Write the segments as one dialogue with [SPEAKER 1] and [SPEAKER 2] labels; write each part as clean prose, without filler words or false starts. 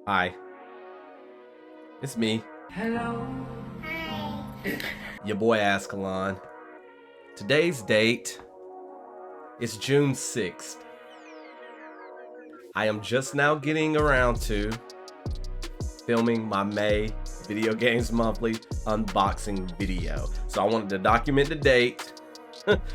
[SPEAKER 1] Hi, it's me,
[SPEAKER 2] Hello.
[SPEAKER 1] your boy Azkhalon. Today's date is June 6th. I am just now getting around to filming my May Video Games Monthly unboxing video. So I wanted to document the date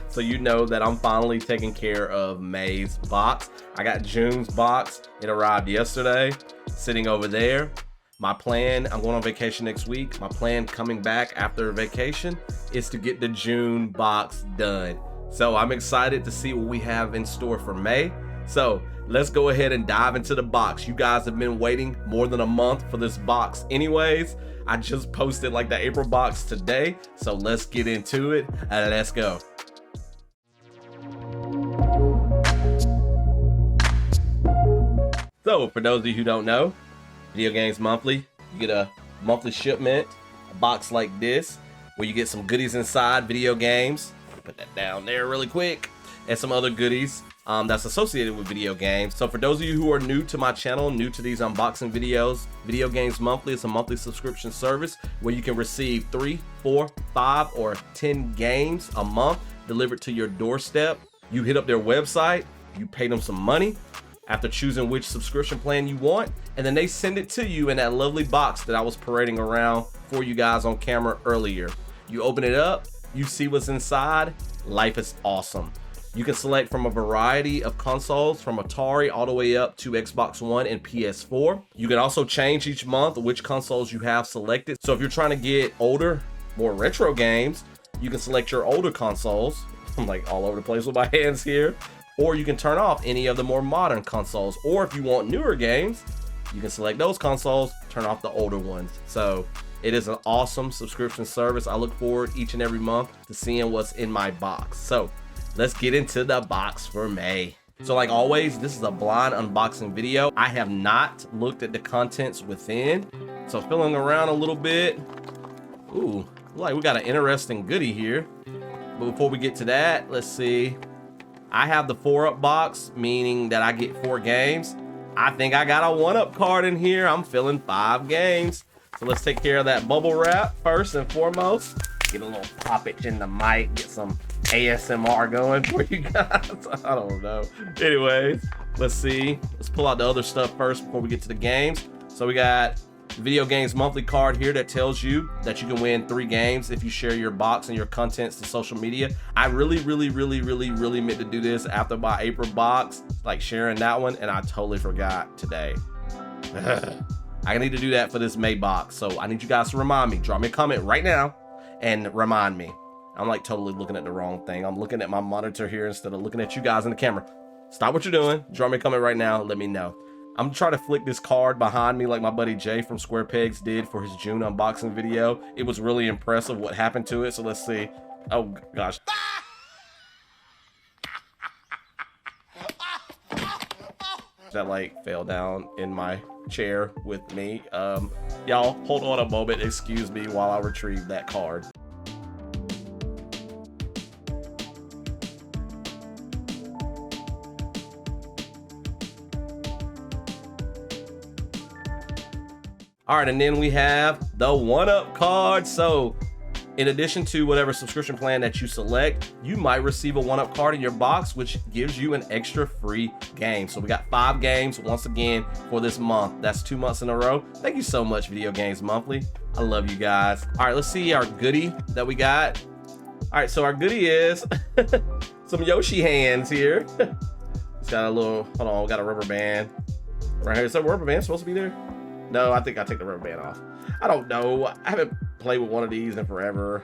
[SPEAKER 1] so you know that I'm finally taking care of May's box. I got June's box. It arrived yesterday, sitting over there. My plan, I'm going on vacation next week. My plan coming back after vacation is to get the June box done. So I'm excited to see what we have in store for May. So let's go ahead and dive into the box. You guys have been waiting more than a month for this box anyways. I just posted like the April box today. So let's get into it and let's go. So for those of you who don't know, Video Games Monthly, you get a monthly shipment, a box like this, where you get some goodies inside, video games. Put that down there really quick, and some other goodies that's associated with video games. So for those of you who are new to my channel, new to these unboxing videos, Video Games Monthly is a monthly subscription service where you can receive 3, 4, 5, or 10 games a month delivered to your doorstep. You hit up their website, you pay them some money after choosing which subscription plan you want, and then they send it to you in that lovely box that I was parading around for you guys on camera earlier. You open it up, you see what's inside. Life is awesome. You can select from a variety of consoles, from Atari all the way up to Xbox One and PS4. You can also change each month which consoles you have selected. So if you're trying to get older, more retro games, you can select your older consoles. I'm like all over the place with my hands here. Or you can turn off any of the more modern consoles. Or if you want newer games, you can select those consoles, turn off the older ones. So it is an awesome subscription service. I look forward each and every month to seeing what's in my box. So let's get into the box for May. So like always, this is a blind unboxing video. I have not looked at the contents within. So feeling around a little bit. Ooh, like we got an interesting goodie here. But before we get to that, let's see. I have the 4-up box, meaning that I get 4 games. I think I got a 1-up card in here. I'm feeling 5 games. So let's take care of that bubble wrap first and foremost. Get a little poppage in the mic, get some ASMR going for you guys. I don't know. Anyways, let's see. Let's pull out the other stuff first before we get to the games. So we got the Video Games Monthly card here that tells you that you can win 3 games if you share your box and your contents to social media. I really meant to do this after my April box, like sharing that one, and I totally forgot today. I need to do that for this May box, so I need you guys to remind me. Drop me a comment right now and remind me. I'm like totally looking at the wrong thing. I'm looking at my monitor here instead of looking at you guys in the camera. Stop what you're doing. Drop me a comment right now. Let me know. I'm trying to flick this card behind me like my buddy Jay from Square Pegs did for his June unboxing video. It was really impressive what happened to it. So let's see. Oh gosh. That like fell down in my chair with me. Y'all hold on a moment. Excuse me while I retrieve that card. All right, and then we have the 1-up card. So in addition to whatever subscription plan that you select, you might receive a 1-up card in your box, which gives you an extra free game. So we got 5 games once again for this month. That's 2 months in a row. Thank you so much, Video Games Monthly. I love you guys. All right, let's see our goodie that we got. All right, so our goodie is some Yoshi hands here. It's got a little, hold on, we got a rubber band right here. Is that rubber band supposed to be there? No, I think I take the rubber band off. I don't know. I haven't played with one of these in forever.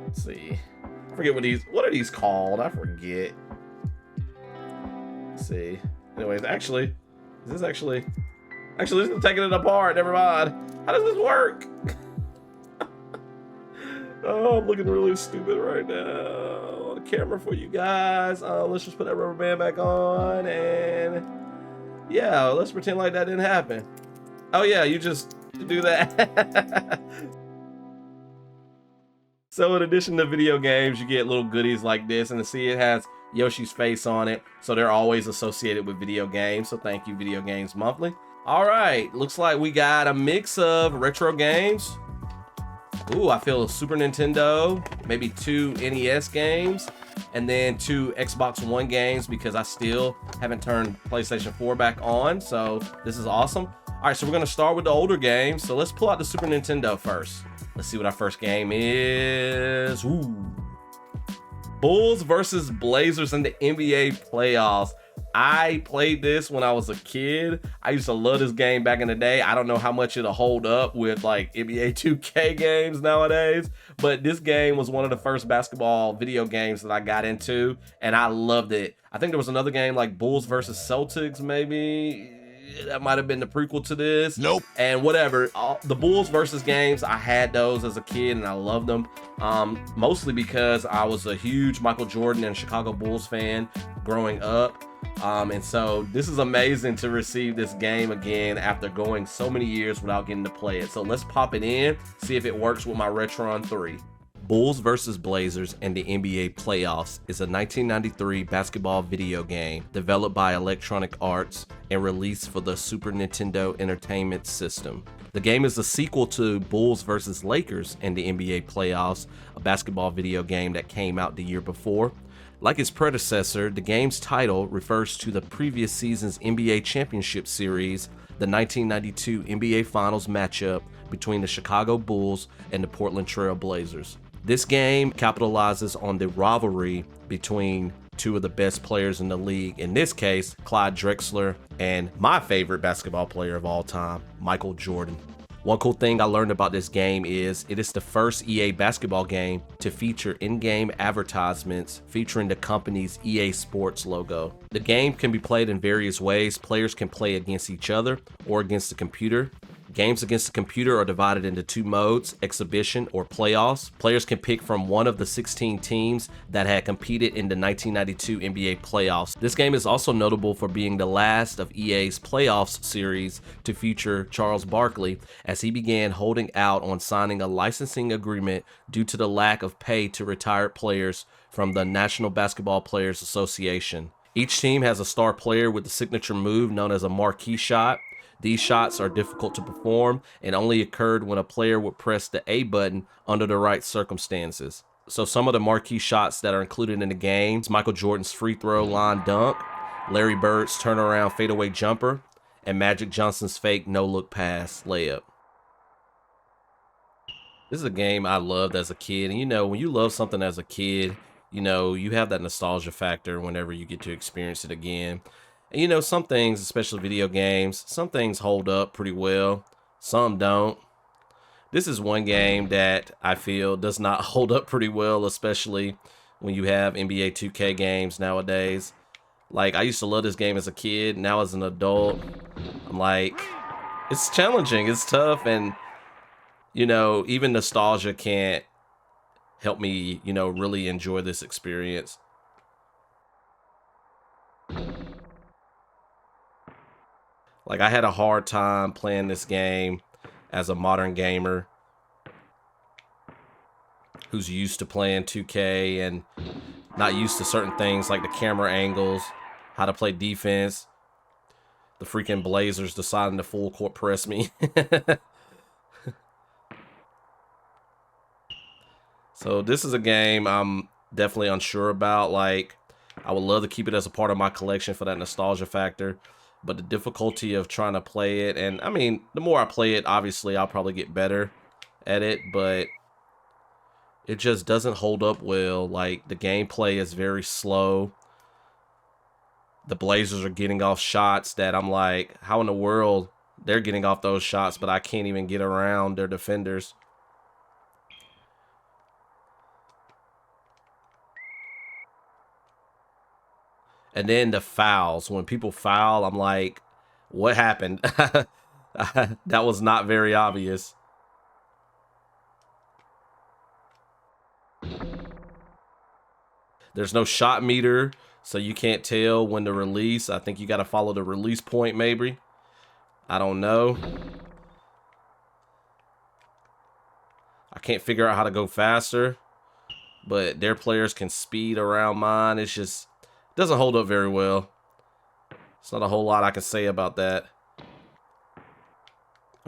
[SPEAKER 1] Let's see. I forget what are these called? I forget. Let's see. Anyways, actually, this is taking it apart. Never mind. How does this work? Oh, I'm looking really stupid right now on the camera for you guys. Let's just put that rubber band back on and yeah, let's pretend like that didn't happen. Oh yeah, you just do that. So in addition to video games, you get little goodies like this, and to see it has Yoshi's face on it, so they're always associated with video games. So thank you, Video Games Monthly. All right, looks like we got a mix of retro games. Ooh, I feel Super Nintendo, maybe 2 NES games, and then 2 Xbox One games because I still haven't turned PlayStation 4 back on, so this is awesome. All right, so we're gonna start with the older games. So let's pull out the Super Nintendo first. Let's see what our first game is. Ooh. Bulls versus Blazers in the NBA playoffs. I played this when I was a kid. I used to love this game back in the day. I don't know how much it'll hold up with like NBA 2K games nowadays, but this game was one of the first basketball video games that I got into, and I loved it. I think there was another game like Bulls versus Celtics, maybe. That might have been the prequel to this.
[SPEAKER 2] Nope.
[SPEAKER 1] And whatever. The Bulls versus games, I had those as a kid and I loved them. Mostly because I was a huge Michael Jordan and Chicago Bulls fan growing up. And so this is amazing to receive this game again after going so many years without getting to play it. So let's pop it in, see if it works with my Retron 3. Bulls vs. Blazers in the NBA playoffs is a 1993 basketball video game developed by Electronic Arts and released for the Super Nintendo Entertainment System. The game is a sequel to Bulls vs. Lakers in the NBA playoffs, a basketball video game that came out the year before. Like its predecessor, the game's title refers to the previous season's NBA Championship Series, the 1992 NBA Finals matchup between the Chicago Bulls and the Portland Trail Blazers. This game capitalizes on the rivalry between two of the best players in the league, in this case, Clyde Drexler and my favorite basketball player of all time, Michael Jordan. One cool thing I learned about this game is it is the first EA basketball game to feature in-game advertisements featuring the company's EA Sports logo. The game can be played in various ways. Players can play against each other or against the computer. Games against the computer are divided into 2 modes, exhibition or playoffs. Players can pick from one of the 16 teams that had competed in the 1992 NBA playoffs. This game is also notable for being the last of EA's playoffs series to feature Charles Barkley, as he began holding out on signing a licensing agreement due to the lack of pay to retired players from the National Basketball Players Association. Each team has a star player with the signature move known as a marquee shot. These shots are difficult to perform and only occurred when a player would press the A button under the right circumstances. So some of the marquee shots that are included in the game is Michael Jordan's free throw line dunk, Larry Bird's turnaround fadeaway jumper, and Magic Johnson's fake no-look pass layup. This is a game I loved as a kid, and you know, when you love something as a kid, you know, you have that nostalgia factor whenever you get to experience it again. And you know, some things, especially video games, some things hold up pretty well, some don't. This is one game that I feel does not hold up pretty well, especially when you have NBA 2K games nowadays. Like, I used to love this game as a kid. Now as an adult, I'm like, it's challenging, it's tough, and you know, even nostalgia can't help me, you know, really enjoy this experience. Like, I had a hard time playing this game as a modern gamer who's used to playing 2K and not used to certain things like the camera angles, how to play defense. The freaking Blazers deciding to full court press me. So this is a game I'm definitely unsure about. Like, I would love to keep it as a part of my collection for that nostalgia factor, but the difficulty of trying to play it, and I mean, the more I play it, obviously I'll probably get better at it, but it just doesn't hold up well. Like, the gameplay is very slow. The Blazers are getting off shots that I'm like, how in the world they're getting off those shots, but I can't even get around their defenders. And then the fouls. When people foul, I'm like, what happened? That was not very obvious. There's no shot meter, so you can't tell when to release. I think you got to follow the release point, maybe. I don't know. I can't figure out how to go faster, but their players can speed around mine. It's just, doesn't hold up very well. It's not a whole lot I can say about that.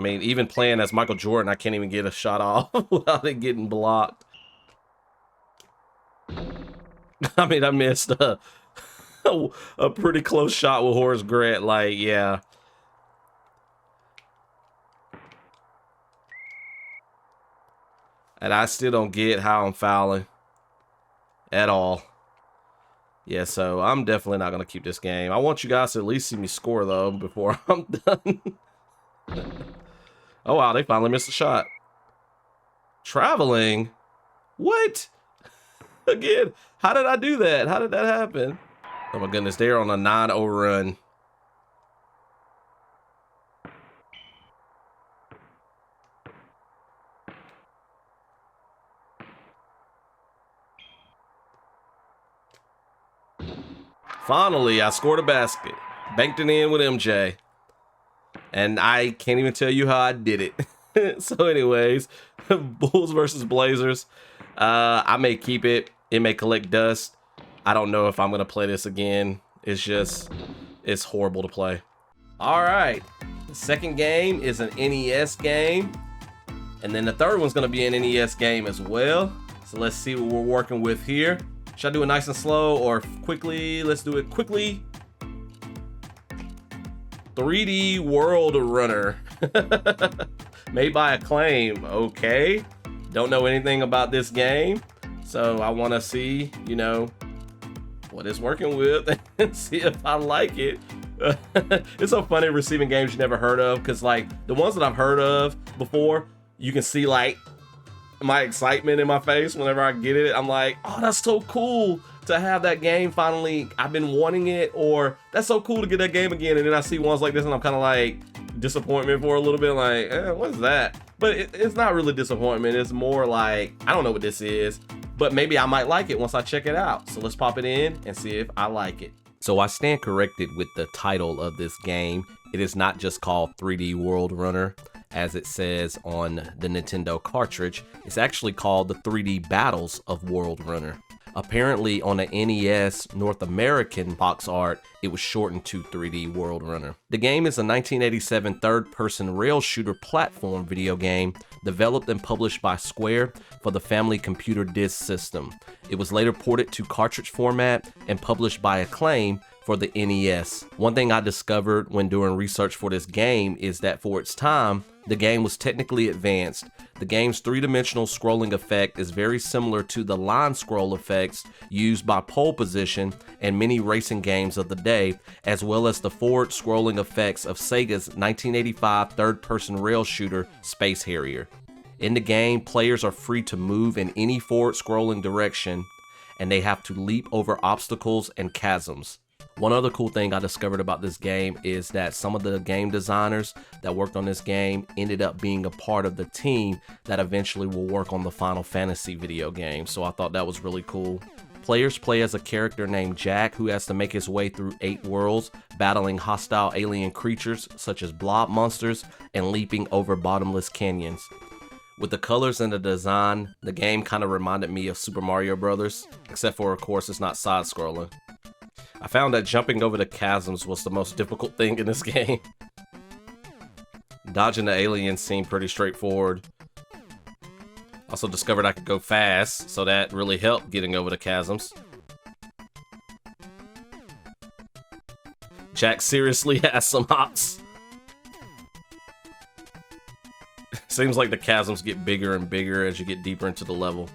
[SPEAKER 1] I mean, even playing as Michael Jordan, I can't even get a shot off without it getting blocked. I mean, I missed a pretty close shot with Horace Grant. Like, yeah. And I still don't get how I'm fouling at all. Yeah, so I'm definitely not going to keep this game. I want you guys to at least see me score, though, before I'm done. Oh, wow, they finally missed a shot. Traveling? What? Again, how did I do that? How did that happen? Oh, my goodness, they're on a 9-0 run. Finally, I scored a basket. Banked it in with MJ. And I can't even tell you how I did it. So anyways, Bulls versus Blazers. I may keep it. It may collect dust. I don't know if I'm going to play this again. It's horrible to play. All right. The second game is an NES game. And then the third one's going to be an NES game as well. So let's see what we're working with here. Should I do it nice and slow or quickly? Let's do it quickly. 3D World Runner. Made by Acclaim. Okay. Don't know anything about this game. So I want to see, you know, what it's working with and see if I like it. It's so funny receiving games you never heard of, because like the ones that I've heard of before, you can see like my excitement in my face whenever I get it. I'm like, oh, that's so cool to have that game finally. I've been wanting it, or that's so cool to get that game again. And then I see ones like this and I'm kind of like disappointment for a little bit, like, what's that? But it's not really disappointment. It's more like, I don't know what this is, but maybe I might like it once I check it out. So let's pop it in and see if I like it. So I stand corrected with the title of this game. It is not just called 3D World Runner, as it says on the Nintendo cartridge. It's actually called the 3D Battles of World Runner. Apparently on the NES North American box art, it was shortened to 3D World Runner. The game is a 1987 third-person rail shooter platform video game developed and published by Square for the Family Computer Disk System. It was later ported to cartridge format and published by Acclaim for the NES. One thing I discovered when doing research for this game is that for its time, the game was technically advanced. The game's three-dimensional scrolling effect is very similar to the line scroll effects used by pole position and many racing games of the day, as well as the forward scrolling effects of Sega's 1985 third-person rail shooter Space Harrier. In the game, players are free to move in any forward scrolling direction, and they have to leap over obstacles and chasms. One other cool thing I discovered about this game is that some of the game designers that worked on this game ended up being a part of the team that eventually will work on the Final Fantasy video game, so I thought that was really cool. Players play as a character named Jack, who has to make his way through 8 worlds, battling hostile alien creatures such as blob monsters and leaping over bottomless canyons. With the colors and the design, the game kind of reminded me of Super Mario Bros., except for, of course, it's not side-scrolling. I found that jumping over the chasms was the most difficult thing in this game. Dodging the aliens seemed pretty straightforward. Also discovered I could go fast, so that really helped getting over the chasms. Jack seriously has some hops. Seems like the chasms get bigger and bigger as you get deeper into the level.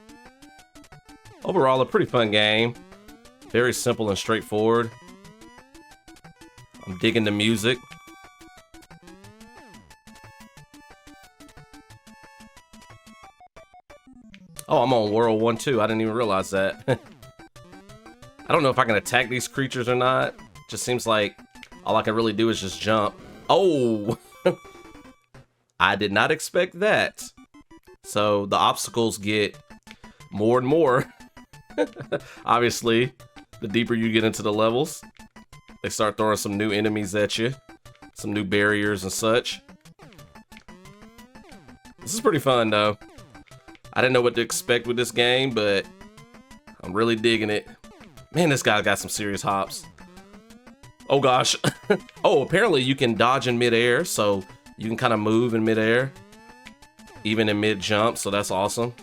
[SPEAKER 1] Overall, a pretty fun game. Very simple and straightforward. I'm digging the music. Oh, I'm on World 1 too. I didn't even realize that. I don't know if I can attack these creatures or not. Just seems like all I can really do is just jump. Oh! I did not expect that. So the obstacles get more and more. Obviously, the deeper you get into the levels, they start throwing some new enemies at you. Some new barriers and such. This is pretty fun though. I didn't know what to expect with this game, but I'm really digging it. Man, this guy got some serious hops. Oh gosh. Oh, apparently you can dodge in midair, so You can kind of move in midair, even in mid jump, so that's awesome.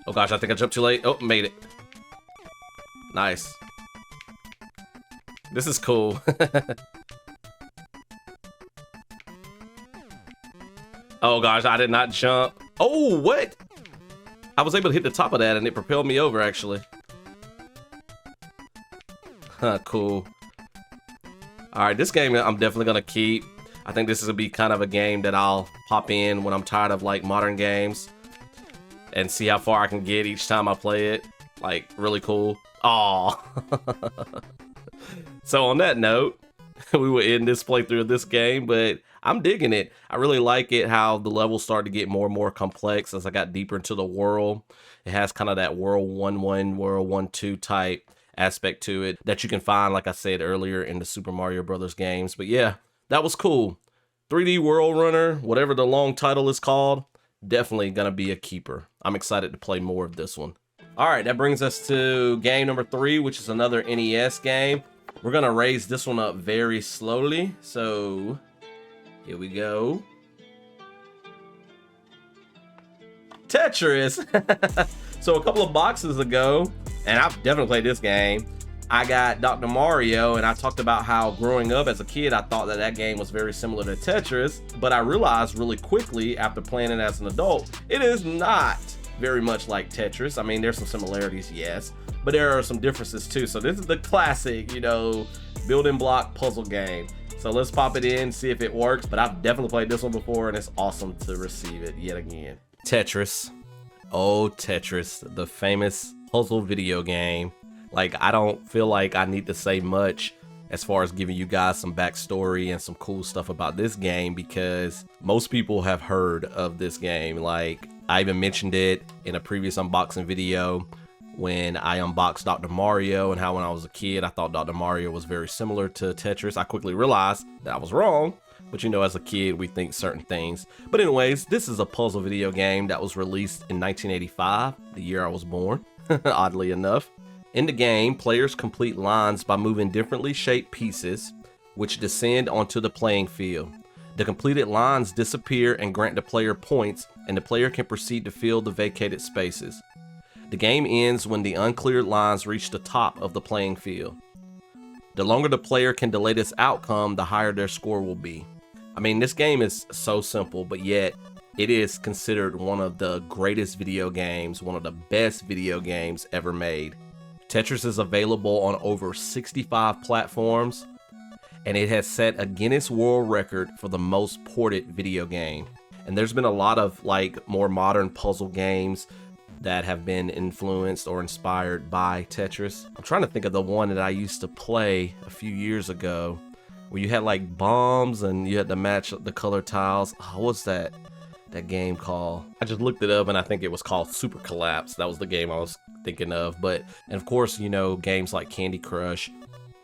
[SPEAKER 1] Oh gosh, I think I jumped too late. Oh, made it. Nice. This is cool. Oh gosh, I did not jump. Oh, what? I was able to hit the top of that and it propelled me over, actually. Huh, cool. Alright, this game I'm definitely gonna keep. I think this is gonna be kind of a game that I'll pop in when I'm tired of like modern games and see how far I can get each time I play it. Like, really cool. Aw. So on that note, we will end this playthrough of this game, but I'm digging it. I really like it how the levels start to get more and more complex as I got deeper into the world. It has kind of that World 1-1, World 1-2 type aspect to it that you can find, like I said earlier, in the Super Mario Brothers games. But yeah, that was cool. 3D World Runner, whatever the long title is called, definitely gonna be a keeper. I'm excited to play more of this one. All right, that brings us to game number 3, which is another NES game. We're gonna raise this one up very slowly. So here we go. Tetris. So a couple of boxes ago, and I've definitely played this game, I got Dr. Mario, and I talked about how growing up as a kid, I thought that game was very similar to Tetris, but I realized really quickly after playing it as an adult, it is not very much like Tetris. I mean, there's some similarities, yes, but there are some differences too. So this is the classic, you know, building block puzzle game. So let's pop it in, see if it works, but I've definitely played this one before, and it's awesome to receive it yet again. Tetris. Oh, Tetris, the famous puzzle video game. Like, I don't feel like I need to say much as far as giving you guys some backstory and some cool stuff about this game, because most people have heard of this game. Like, I even mentioned it in a previous unboxing video when I unboxed Dr. Mario, and how when I was a kid, I thought Dr. Mario was very similar to Tetris. I quickly realized that I was wrong, but you know, as a kid, we think certain things. But anyways, this is a puzzle video game that was released in 1985, the year I was born, oddly enough. In the game, players complete lines by moving differently shaped pieces, which descend onto the playing field. The completed lines disappear and grant the player points, and the player can proceed to fill the vacated spaces. The game ends when the uncleared lines reach the top of the playing field. The longer the player can delay this outcome, the higher their score will be. I mean, this game is so simple, but yet it is considered one of the greatest video games, one of the best video games ever made. Tetris is available on over 65 platforms, and it has set a Guinness World Record for the most ported video game. And there's been a lot of like more modern puzzle games that have been influenced or inspired by Tetris. I'm trying to think of the one that I used to play a few years ago, where you had like bombs and you had to match the color tiles. Oh, what's that game called? I just looked it up and I think it was called Super Collapse. That was the game I was thinking of. And of course, you know, games like Candy Crush,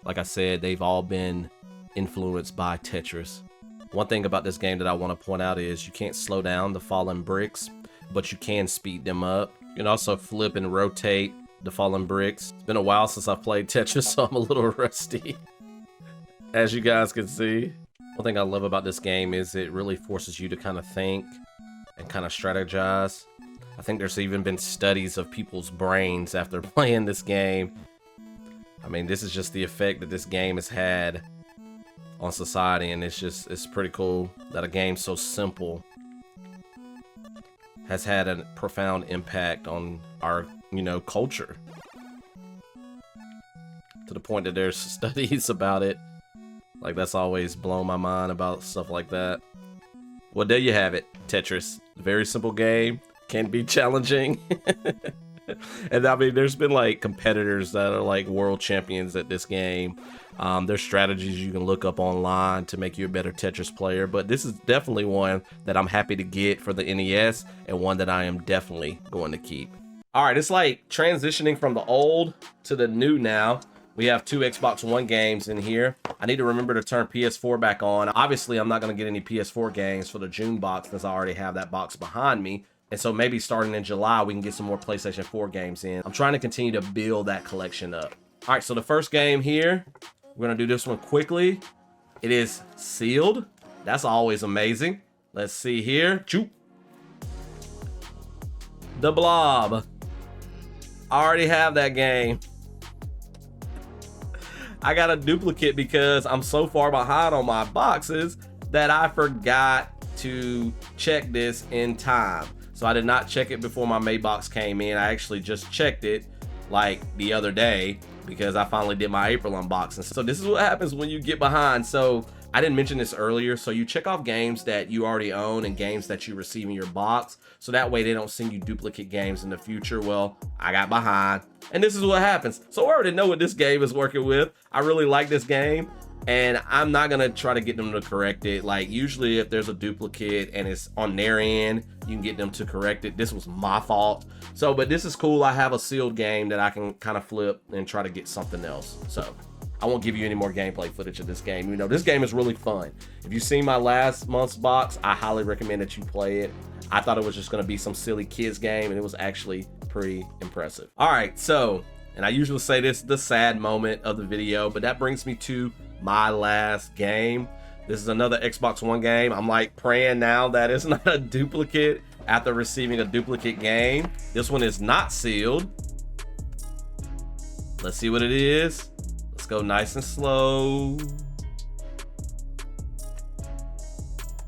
[SPEAKER 1] like I said, they've all been influenced by Tetris. One thing about this game that I want to point out is you can't slow down the falling bricks, but you can speed them up. You can also flip and rotate the fallen bricks. It's been a while since I've played Tetris, so I'm a little rusty, as you guys can see. One thing I love about this game is it really forces you to kind of think and kind of strategize. I think there's even been studies of people's brains after playing this game. I mean, this is just the effect that this game has had on society, and it's pretty cool that a game so simple has had a profound impact on our, you know, culture, to the point that there's studies about it. Like, that's always blown my mind about stuff like that. Well, there you have it, Tetris. Very simple game, can be challenging. And I mean, there's been like competitors that are like world champions at this game. There's strategies you can look up online to make you a better Tetris player, but this is definitely one that I'm happy to get for the NES, and one that I am definitely going to keep. All right, it's like transitioning from the old to the new now. We have 2 Xbox One games in here. I need to remember to turn PS4 back on. Obviously, I'm not going to get any PS4 games for the June box, since I already have that box behind me. And so maybe starting in July, we can get some more PlayStation 4 games in. I'm trying to continue to build that collection up. All right, so the first game here, we're gonna do this one quickly. It is sealed. That's always amazing. Let's see here. Choop. The Blob. I already have that game. I got a duplicate because I'm so far behind on my boxes that I forgot to check this in time. So I did not check it before my May box came in. I actually just checked it like the other day because I finally did my April unboxing. So this is what happens when you get behind. So I didn't mention this earlier. So you check off games that you already own and games that you receive in your box. So that way they don't send you duplicate games in the future. Well, I got behind and this is what happens. So I already know what this game is working with. I really like this game. And I'm not gonna try to get them to correct it. Like usually if there's a duplicate and it's on their end, you can get them to correct it. This was my fault. So, but this is cool. I have a sealed game that I can kind of flip and try to get something else. So I won't give you any more gameplay footage of this game. You know, this game is really fun. If you've seen my last month's box, I highly recommend that you play it. I thought it was just gonna be some silly kids game and it was actually pretty impressive. All right, so, and I usually say this is the sad moment of the video, but that brings me to my last game. This is another Xbox One game. I'm like praying now that it's not a duplicate after receiving a duplicate game. This one is not sealed. Let's see what it is. Let's go nice and slow.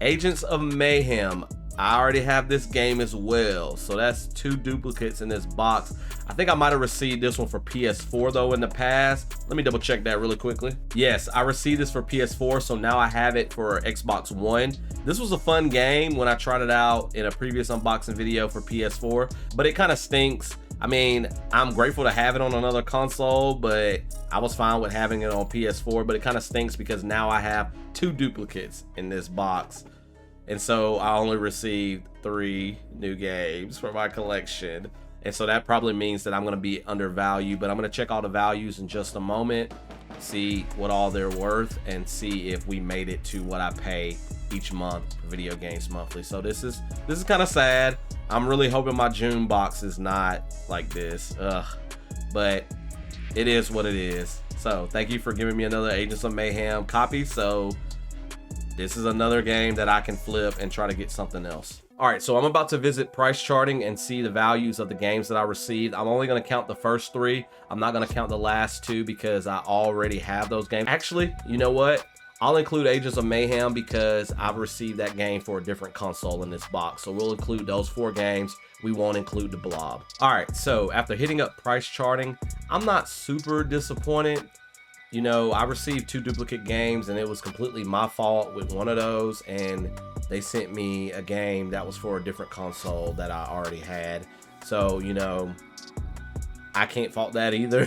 [SPEAKER 1] Agents of Mayhem. I already have this game as well. So that's 2 duplicates in this box. I think I might have received this one for PS4 though in the past. Let me double check that really quickly. Yes, I received this for PS4, so now I have it for Xbox One. This was a fun game when I tried it out in a previous unboxing video for PS4, but it kind of stinks. I mean, I'm grateful to have it on another console, but I was fine with having it on PS4, but it kind of stinks because now I have 2 duplicates in this box. And so I only received 3 new games for my collection. And so that probably means that I'm going to be undervalued, but I'm going to check all the values in just a moment, see what all they're worth, and see if we made it to what I pay each month for Video Games Monthly. So this is kind of sad. I'm really hoping my June box is not like this. But it is what it is. So thank you for giving me another Agents of Mayhem copy. So this is another game that I can flip and try to get something else. All right, so I'm about to visit price charting and see the values of the games that I received. I'm only gonna count the first 3. I'm not gonna count the last 2 because I already have those games. Actually, you know what? I'll include Agents of Mayhem because I've received that game for a different console in this box. So we'll include those 4 games. We won't include the Blob. All right, so after hitting up price charting, I'm not super disappointed. You know, I received 2 duplicate games and it was completely my fault with one of those, and they sent me a game that was for a different console that I already had. So, you know, I can't fault that either.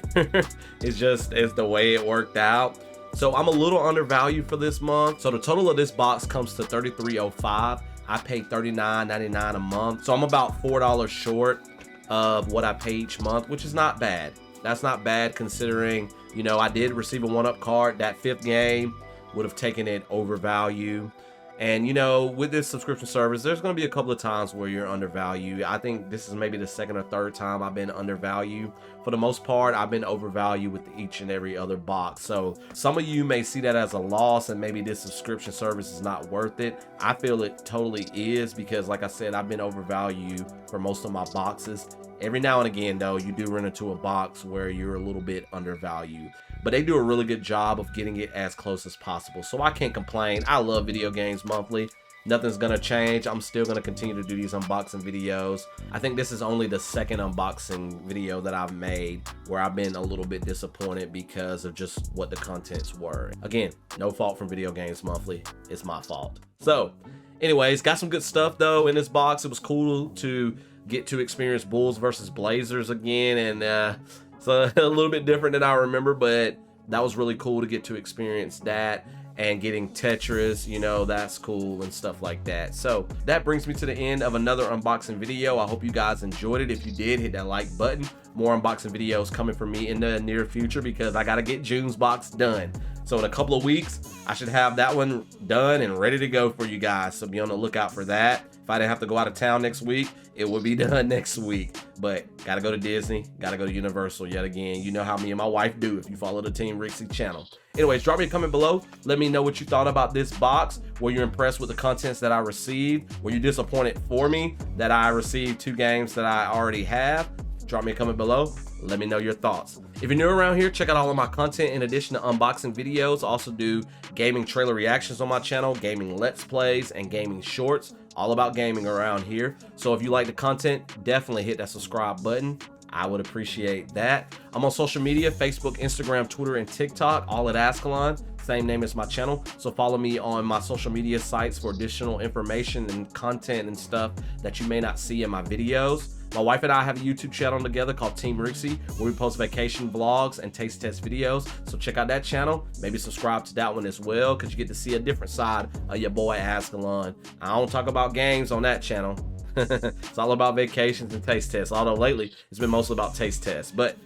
[SPEAKER 1] It's the way it worked out. So I'm a little undervalued for this month. So the total of this box comes to $33.05. I paid $39.99 a month. So I'm about $4 short of what I pay each month, which is not bad. That's not bad considering, you know, I did receive a 1-up card. That 5th game would have taken it over value. And, you know, with this subscription service, there's going to be a couple of times where you're undervalued. I think this is maybe the 2nd or 3rd time I've been undervalued. For the most part, I've been overvalued with each and every other box. So some of you may see that as a loss and maybe this subscription service is not worth it. I feel it totally is because, like I said, I've been overvalued for most of my boxes. Every now and again, though, you do run into a box where you're a little bit undervalued. But they do a really good job of getting it as close as possible. So I can't complain. I love Video Games Monthly. Nothing's going to change. I'm still going to continue to do these unboxing videos. I think this is only the 2nd unboxing video that I've made where I've been a little bit disappointed because of just what the contents were. Again, no fault from Video Games Monthly. It's my fault. So, anyways, got some good stuff, though, in this box. It was cool to get to experience Bulls versus Blazers again, and so a little bit different than I remember, but that was really cool to get to experience that. And getting Tetris, you know, that's cool and stuff like that. So that brings me to the end of another unboxing video. I hope you guys enjoyed it. If you did, hit that like button. More unboxing videos coming from me in the near future because I got to get June's box done. So in a couple of weeks, I should have that one done and ready to go for you guys. So be on the lookout for that. If I didn't have to go out of town next week, it would be done next week. But gotta go to Disney, gotta go to Universal yet again. You know how me and my wife do if you follow the Team Rixie channel. Anyways, drop me a comment below. Let me know what you thought about this box. Were you impressed with the contents that I received? Were you disappointed for me that I received 2 games that I already have? Drop me a comment below. Let me know your thoughts. If you're new around here, check out all of my content in addition to unboxing videos. I also do gaming trailer reactions on my channel, gaming let's plays, and gaming shorts. All about gaming around here. So if you like the content, definitely hit that subscribe button. I would appreciate that. I'm on social media, Facebook, Instagram, Twitter, and TikTok, all at Azkhalon. Same name as my channel. So follow me on my social media sites for additional information and content and stuff that you may not see in my videos. My wife and I have a YouTube channel together called Team Rixie, where we post vacation vlogs and taste test videos. So check out that channel. Maybe subscribe to that one as well, because you get to see a different side of your boy Azkhalon. I don't talk about games on that channel. It's all about vacations and taste tests. Although lately, it's been mostly about taste tests. But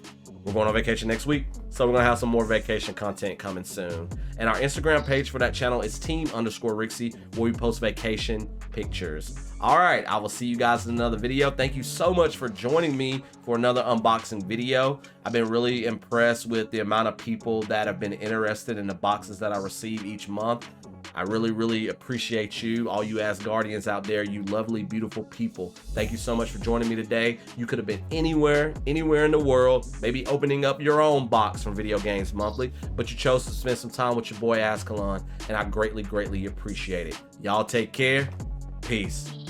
[SPEAKER 1] we're going on vacation next week, so we're gonna have some more vacation content coming soon. And our Instagram page for that channel is team_Rixie, where we post vacation pictures. All right, I will see you guys in another video. Thank you so much for joining me for another unboxing video. I've been really impressed with the amount of people that have been interested in the boxes that I receive each month. I really appreciate you, all you Asgardians out there, you lovely, beautiful people. Thank you so much for joining me today. You could have been anywhere in the world, maybe opening up your own box from Video Games Monthly, but you chose to spend some time with your boy Azkhalon, and I greatly appreciate it. Y'all take care. Peace.